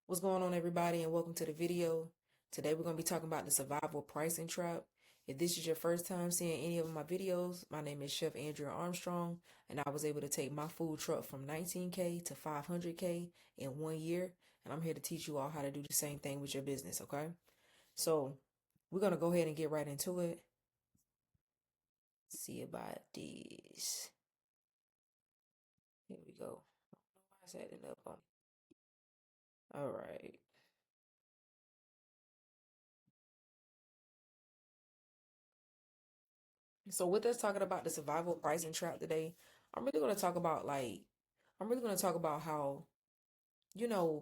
What's going on, everybody, and welcome to the video. Today we're going to be talking about the survival pricing trap. If this is your first time seeing any of my videos, my name is Chef Andrea Armstrong, and I was able to take my food truck from 19K to 500K in 1 year, and I'm here to teach you all how to do the same thing with your business, okay? So we're going to go ahead and get right into it. See about this. Here we go. Why is that up on? All right. So with us talking about the survival pricing trap today, I'm really going to talk about I'm really going to talk about how,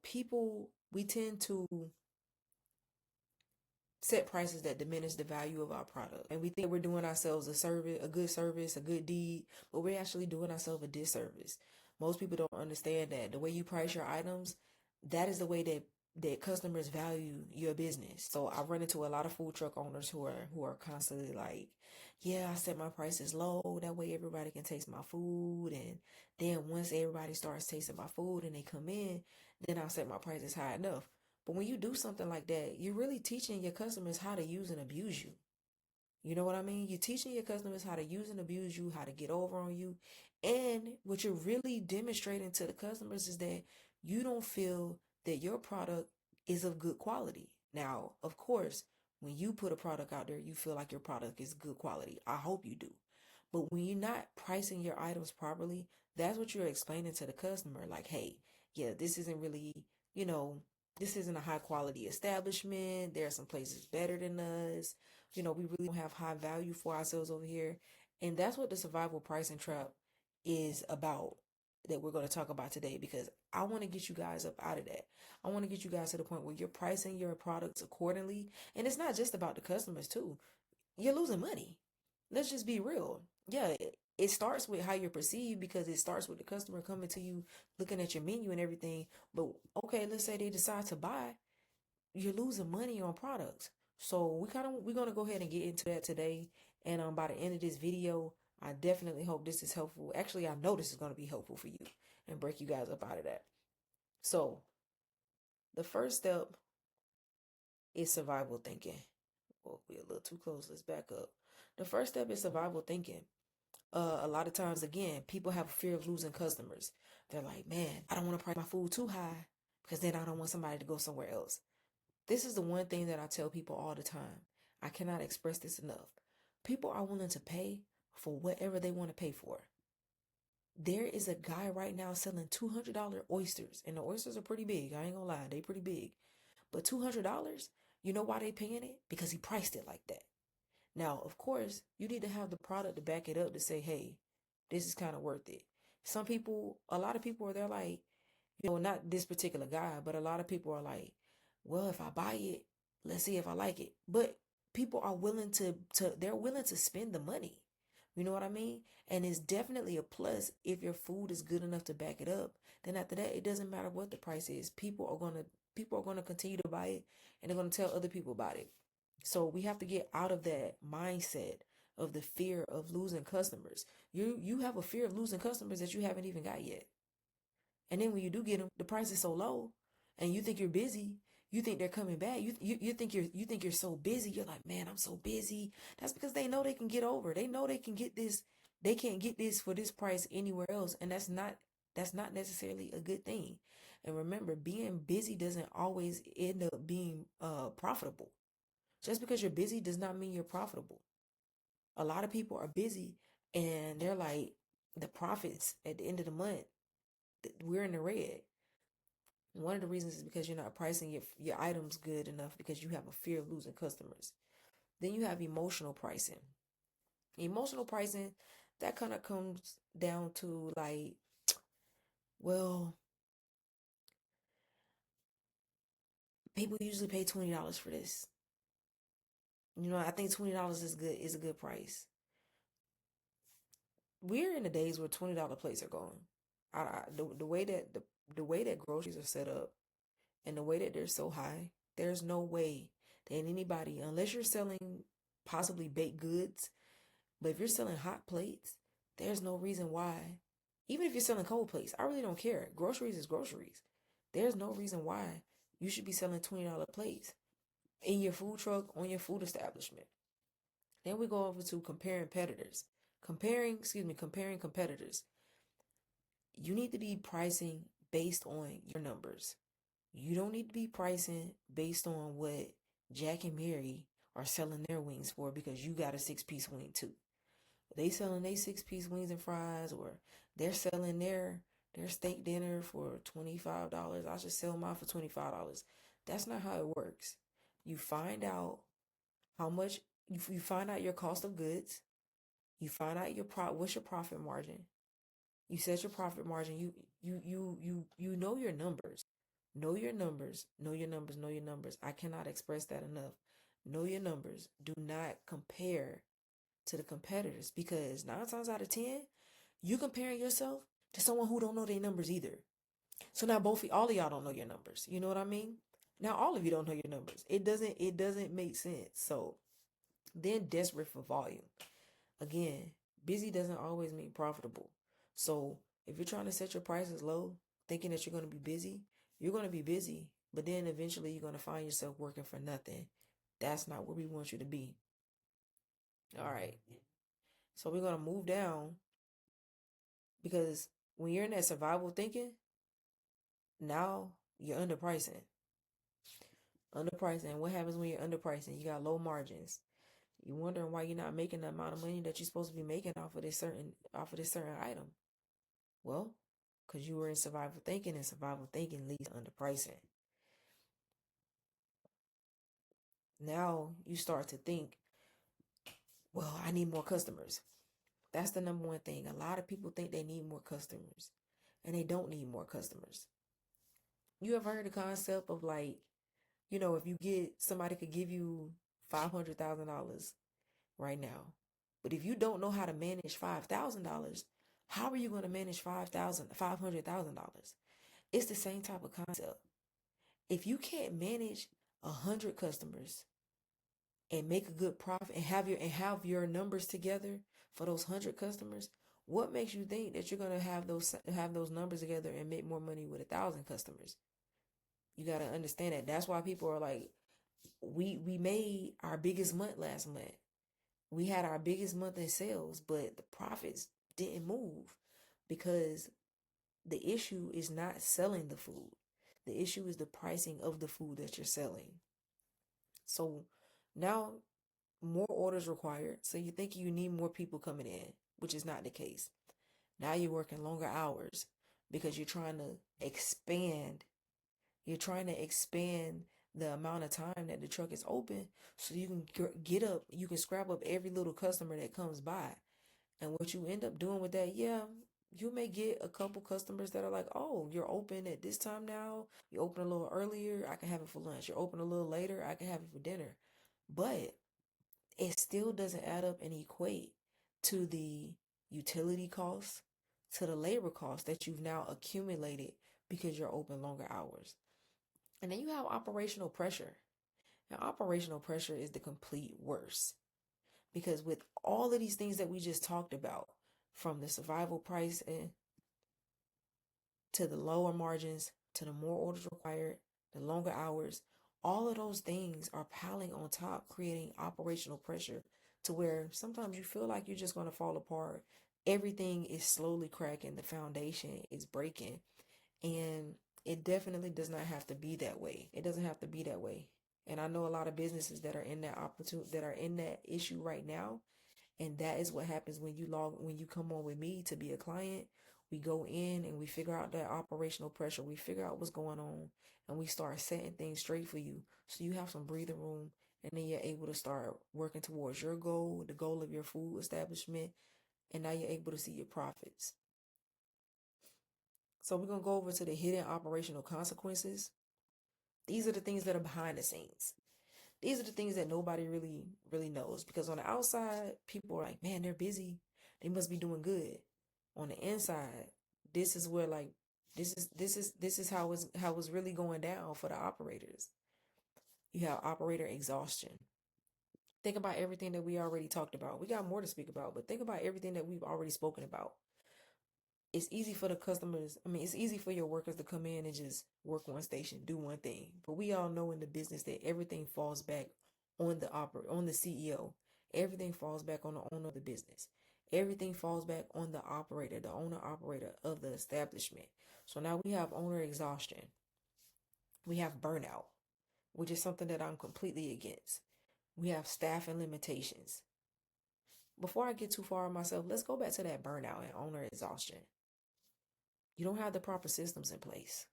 people, we tend to set prices that diminish the value of our product. And we think we're doing ourselves a service, a good deed, but we're actually doing ourselves a disservice. Most people don't understand that the way you price your items, that is the way that customers value your business. So I run into a lot of food truck owners who are constantly like, yeah, I set my prices low. That way everybody can taste my food. And then once everybody starts tasting my food and they come in, then I'll set my prices high enough. But when you do something like that, you're really teaching your customers how to use and abuse you. You know what I mean? You're teaching your customers how to use and abuse you, how to get over on you. And what you're really demonstrating to the customers is that you don't feel that your product is of good quality. Now, of course, when you put a product out there, you feel like your product is good quality. I hope you do. But when you're not pricing your items properly, that's what you're explaining to the customer. Like, hey, yeah, this isn't really, you know, this isn't a high quality establishment. There are some places better than us. We really don't have high value for ourselves over here. And that's what the survival pricing trap is about, that we're going to talk about today, because I want to get you guys up out of that. I want to get you guys to the point where you're pricing your products accordingly. And it's not just about the customers too. You're losing money. Let's just be real. Yeah, it starts with how you're perceived, because it starts with the customer coming to you, looking at your menu and everything. But okay, let's say they decide to buy, you're losing money on products. So we're gonna go ahead and get into that today. And by the end of this video, I definitely hope this is helpful. Actually, I know this is gonna be helpful for you and break you guys up out of that. So the first step is survival thinking. Well, we're a little too close. Let's back up. The first step is survival thinking. A lot of times, again, people have a fear of losing customers. They're like, man, I don't want to price my food too high because then I don't want somebody to go somewhere else. This is the one thing that I tell people all the time. I cannot express this enough. People are willing to pay for whatever they want to pay for. There is a guy right now selling $200 oysters, and the oysters are pretty big. I ain't gonna lie, they pretty big. But $200, you know why they paying it? Because he priced it like that. Now, of course, you need to have the product to back it up to say, hey, this is kind of worth it. A lot of people are there like, not this particular guy, but a lot of people are like, well, if I buy it, let's see if I like it. But people are willing they're willing to spend the money. You know what I mean? And it's definitely a plus if your food is good enough to back it up. Then after that, it doesn't matter what the price is. People are gonna continue to buy it, and they're gonna tell other people about it. So we have to get out of that mindset of the fear of losing customers. You have a fear of losing customers that you haven't even got yet. And then when you do get them, the price is so low, and you think you're busy. You think they're coming back. You think you're so busy. You're like, man, I'm so busy. That's because they know they can get over. They know they can get this. They can't get this for this price anywhere else, and that's not necessarily a good thing. And remember, being busy doesn't always end up being profitable. Just because you're busy does not mean you're profitable. A lot of people are busy and they're like, the profits at the end of the month, we're in the red. One of the reasons is because you're not pricing your items good enough, because you have a fear of losing customers. Then you have emotional pricing. Emotional pricing, that kind of comes down to like, well, people usually pay $20 for this. I think $20 is a good price. We're in the days where $20 plates are gone. The way that groceries are set up, and the way that they're so high, there's no way that anybody, unless you're selling possibly baked goods, but if you're selling hot plates, there's no reason why. Even if you're selling cold plates, I really don't care. Groceries is groceries. There's no reason why You should be selling $20 plates in your food truck, on your food establishment. Then we go over to comparing competitors. Comparing competitors. You need to be pricing based on your numbers. You don't need to be pricing based on what Jack and Mary are selling their wings for because you got a 6-piece wing too. They selling their 6-piece wings and fries, or they're selling their steak dinner for $25. I should sell mine for $25. That's not how it works. You find out how much you find out your cost of goods. You find out what's your profit margin. You set your profit margin. You know your numbers. Know your numbers. Know your numbers. Know your numbers. I cannot express that enough. Know your numbers. Do not compare to the competitors, because 9 times out of 10, you comparing yourself to someone who don't know their numbers either. So now all of y'all don't know your numbers. You know what I mean? Now all of you don't know your numbers. It doesn't make sense. So then desperate for volume. Again, busy doesn't always mean profitable. So if you're trying to set your prices low, thinking that you're going to be busy, you're going to be busy, but then eventually you're going to find yourself working for nothing. That's not where we want you to be. All right. So we're going to move down, because when you're in that survival thinking, now you're underpricing. Underpricing. What happens when you're underpricing? You got low margins. You're wondering why you're not making the amount of money that you're supposed to be making off of this certain item. Well, because you were in survival thinking, and survival thinking leads to underpricing. Now you start to think, well, I need more customers. That's the number one thing. A lot of people think they need more customers, and they don't need more customers. You ever heard the concept of, like, if you get somebody could give you $500,000 right now, but if you don't know how to manage $5,000, how are you going to manage $500,000? It's the same type of concept. If you can't manage 100 customers and make a good profit and have your numbers together for those 100 customers, what makes you think that you're gonna have those numbers together and make more money with 1,000 customers? You gotta understand that. That's why people are like, we made our biggest month last month. We had our biggest month in sales, but the profits didn't move, because the issue is not selling the food. The issue is the pricing of the food that you're selling. So now more orders required. So you think you need more people coming in, which is not the case. Now you're working longer hours because you're trying to expand. You're trying to expand the amount of time that the truck is open, so you can you can scrap up every little customer that comes by. And what you end up doing with that, yeah, you may get a couple customers that are like, oh, you're open at this time now. You open a little earlier, I can have it for lunch. You're open a little later, I can have it for dinner. But it still doesn't add up and equate to the utility costs, to the labor costs that you've now accumulated because you're open longer hours. And then you have operational pressure. Now, operational pressure is the complete worst, because with all of these things that we just talked about, from the survival price to the lower margins, to the more orders required, the longer hours, all of those things are piling on top, creating operational pressure to where sometimes you feel like you're just going to fall apart. Everything is slowly cracking, the foundation is breaking, and it definitely does not have to be that way. It doesn't have to be that way. And I know a lot of businesses that are in that opportunity, that are in that issue right now. And that is what happens when you come on with me to be a client. We go in and we figure out that operational pressure. We figure out what's going on, and we start setting things straight for you, so you have some breathing room, and then you're able to start working towards your goal, the goal of your food establishment, and now you're able to see your profits. So we're going to go over to the hidden operational consequences. These are the things that are behind the scenes. These are the things that nobody really knows, because on the outside, people are like, man, they're busy. They must be doing good. On the inside, this is where, like, this is how it's really going down for the operators. You have operator exhaustion. Think about everything that we already talked about. We got more to speak about, but think about everything that we've already spoken about. it's easy for the customers. I mean, it's easy for your workers to come in and just work one station, do one thing. But we all know in the business that everything falls back on on the CEO. Everything falls back on the owner of the business. Everything falls back on the operator, the owner operator of the establishment. So now we have owner exhaustion. We have burnout, which is something that I'm completely against. We have staffing limitations. Before I get too far on myself, let's go back to that burnout and owner exhaustion. You don't have the proper systems in place.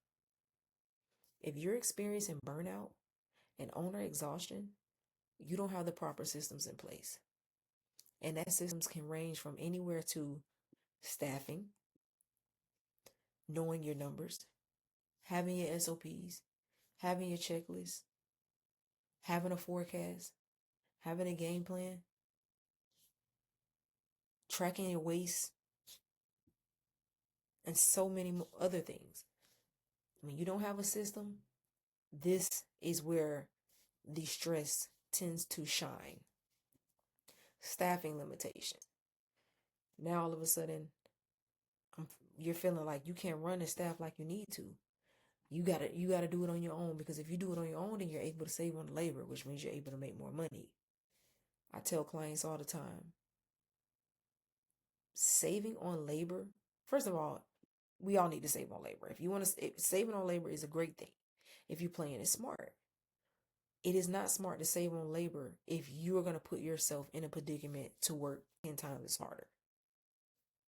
If you're experiencing burnout and owner exhaustion, you don't have the proper systems in place. And that systems can range from anywhere to staffing, knowing your numbers, having your SOPs, having your checklist, having a forecast, having a game plan, tracking your waste, and so many other things. When you don't have a system, this is where the stress tends to shine. Staffing limitation. Now all of a sudden, you're feeling like you can't run the staff like you need to. You gotta do it on your own, because if you do it on your own, then you're able to save on labor, which means you're able to make more money. I tell clients all the time, saving on labor. First of all, we all need to save on labor. If you want to, saving on labor is a great thing if you're playing it smart. It is not smart to save on labor if you are going to put yourself in a predicament to work 10 times harder.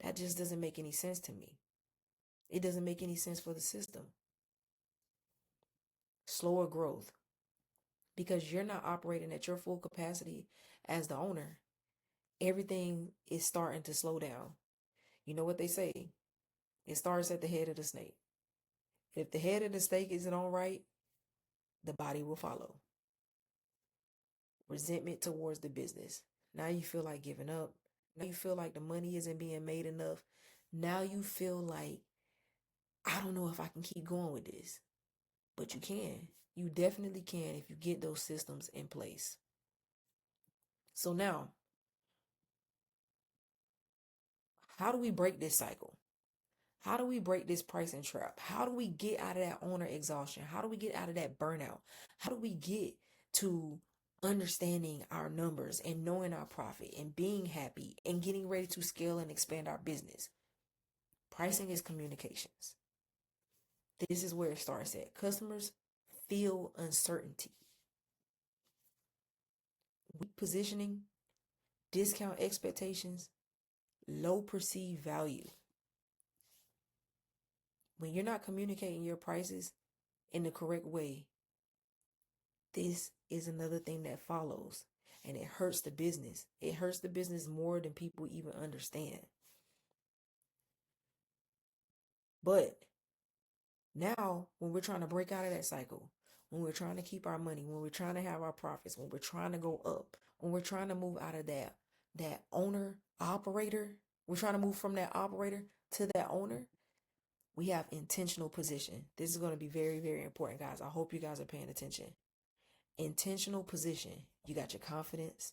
That just doesn't make any sense to me. It doesn't make any sense for the system. Slower growth, because you're not operating at your full capacity as the owner. Everything is starting to slow down. You know what they say? It starts at the head of the snake. If the head of the snake isn't all right, the body will follow. Resentment towards the business. Now you feel like giving up. Now you feel like the money isn't being made enough. Now you feel like, I don't know if I can keep going with this. But you can. You definitely can if you get those systems in place. So now, how do we break this cycle? How do we break this pricing trap? How do we get out of that owner exhaustion? How do we get out of that burnout? How do we get to understanding our numbers and knowing our profit and being happy and getting ready to scale and expand our business? Pricing is communications. This is where it starts at. Customers feel uncertainty. Weak positioning, discount expectations, low perceived value. When you're not communicating your prices in the correct way, this is another thing that follows, and it hurts the business. It hurts the business more than people even understand. But now, when we're trying to break out of that cycle, when we're trying to keep our money, when we're trying to have our profits, when we're trying to go up, when we're trying to move out of that owner operator, we're trying to move from that operator to that owner, we have intentional position. This is going to be very, very important, guys. I hope you guys are paying attention. Intentional position. You got your confidence.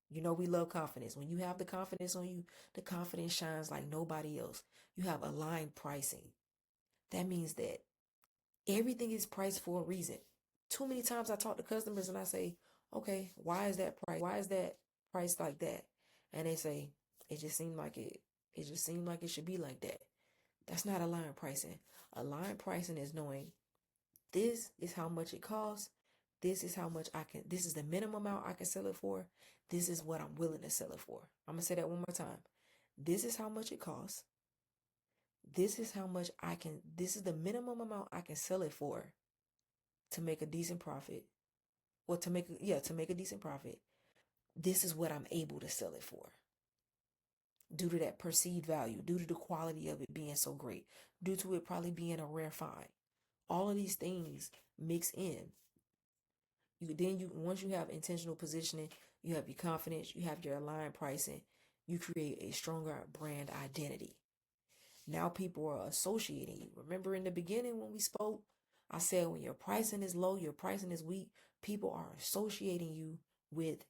You know we love confidence. When you have the confidence on you, the confidence shines like nobody else. You have aligned pricing. That means that everything is priced for a reason. Too many times I talk to customers and I say, okay, why is that price? Why is that priced like that? And they say, it just seemed like it should be like that. That's not aligned pricing. Aligned pricing is knowing this is how much it costs. This is how much this is the minimum amount I can sell it for. This is what I'm willing to sell it for. I'm going to say that one more time. This is how much it costs. This is this is the minimum amount I can sell it for to make a decent profit. Well, to make a decent profit. This is what I'm able to sell it for. Due to that perceived value, due to the quality of it being so great, due to it probably being a rare find. All of these things mix in. Once you have intentional positioning, you have your confidence, you have your aligned pricing, you create a stronger brand identity. Now people are associating you. Remember in the beginning when we spoke, I said when your pricing is low, your pricing is weak, people are associating you with,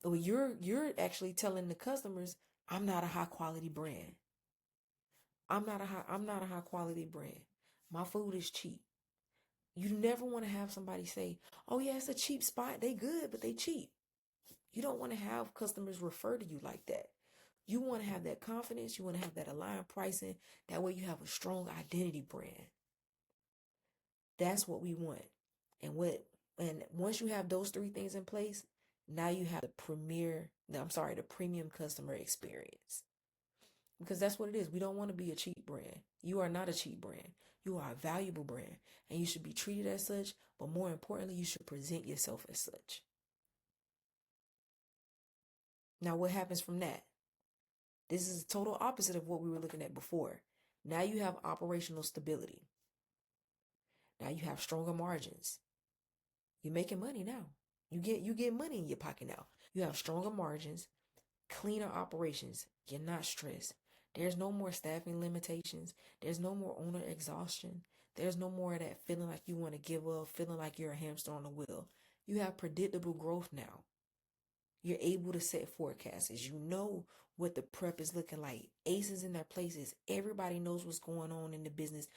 well, you're actually telling the customers, I'm not a high quality brand. I'm not a high quality brand. My food is cheap. You never want to have somebody say, "Oh yeah, it's a cheap spot. They good, but they cheap." You don't want to have customers refer to you like that. You want to have that confidence. You want to have that aligned pricing. That way you have a strong identity brand. That's what we want. And once you have those three things in place, now you have the the premium customer experience. Because that's what it is. We don't want to be a cheap brand. You are not a cheap brand. You are a valuable brand. And you should be treated as such, but more importantly, you should present yourself as such. Now, what happens from that? This is the total opposite of what we were looking at before. Now you have operational stability. Now you have stronger margins. You're making money now. You get money in your pocket now. You have stronger margins, cleaner operations. You're not stressed. There's no more staffing limitations. There's no more owner exhaustion. There's no more of that feeling like you want to give up, feeling like you're a hamster on a wheel. You have predictable growth now. You're able to set forecasts. You know what the prep is looking like. Aces in their places. Everybody knows what's going on in the business.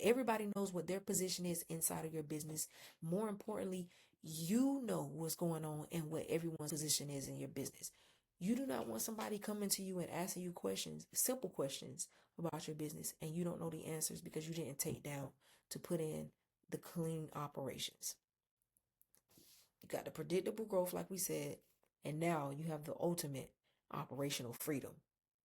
Everybody knows what their position is inside of your business. More importantly, you know what's going on and what everyone's position is in your business. You do not want somebody coming to you and asking you questions, simple questions about your business, and you don't know the answers because you didn't take down to put in the clean operations. You got the predictable growth, like we said, and now you have the ultimate operational freedom.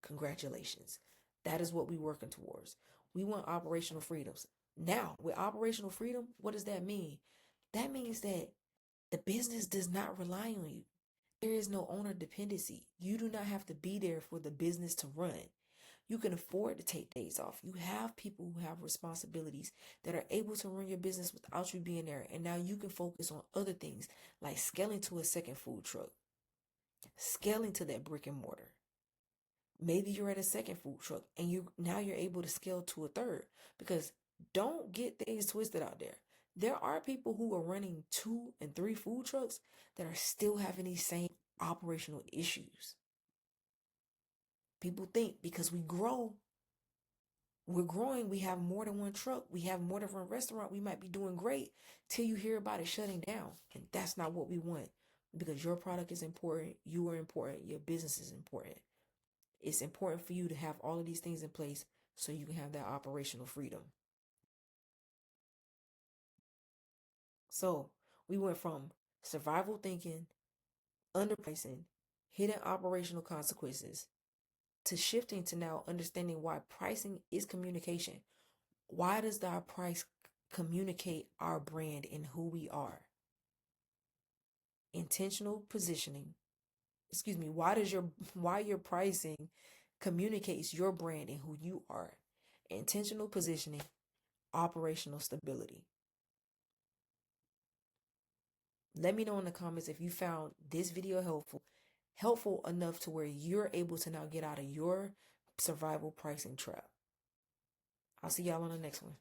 Congratulations. That is what we're working towards. We want operational freedoms. Now, with operational freedom, what does that mean? That means that the business does not rely on you. There is no owner dependency. You do not have to be there for the business to run. You can afford to take days off. You have people who have responsibilities that are able to run your business without you being there. And now you can focus on other things like scaling to a second food truck, scaling to that brick and mortar. Maybe you're at a second food truck and you're able to scale to a third, because don't get things twisted out there. There are people who are running 2 and 3 food trucks that are still having these same operational issues. People think because we're growing, we have more than one truck, we have more than one restaurant, we might be doing great till you hear about it shutting down. And that's not what we want, because your product is important, you are important, your business is important. It's important for you to have all of these things in place so you can have that operational freedom. So we went from survival thinking, underpricing, hidden operational consequences, to shifting to now understanding why pricing is communication. Why does our price communicate our brand and who we are? Intentional positioning. Excuse me, why your pricing communicates your brand and who you are. Intentional positioning, operational stability. Let me know in the comments if you found this video helpful enough to where you're able to now get out of your survival pricing trap. I'll see y'all on the next one.